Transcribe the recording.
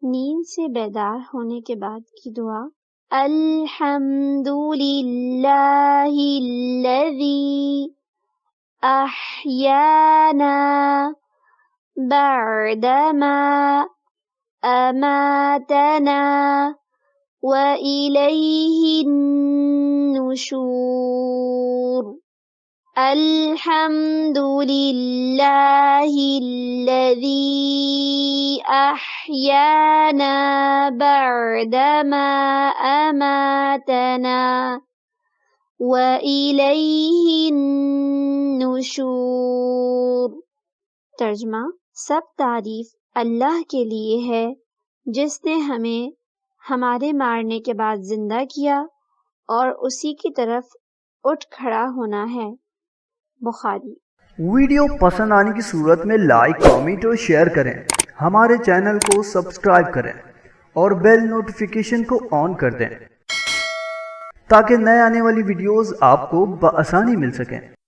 نیند سے بیدار ہونے کے بعد کی دعا الحمدللہ الذی احیانا بعدما اماتنا وإلیہ النشور الحمدللہ الذی احیانا بعدما اماتنا وإلیہ النشور۔ ترجمہ: سب تعریف اللہ کے لیے ہے جس نے ہمیں ہمارے مرنے کے بعد زندہ کیا اور اسی کی طرف اٹھ کھڑا ہونا ہے۔ بخاری۔ ویڈیو پسند آنے کی صورت میں لائک، کامنٹ اور شیئر کریں۔ ہمارے چینل کو سبسکرائب کریں اور بیل نوٹیفیکیشن کو آن کر دیں تاکہ نئے آنے والی ویڈیوز آپ کو بآسانی مل سکیں۔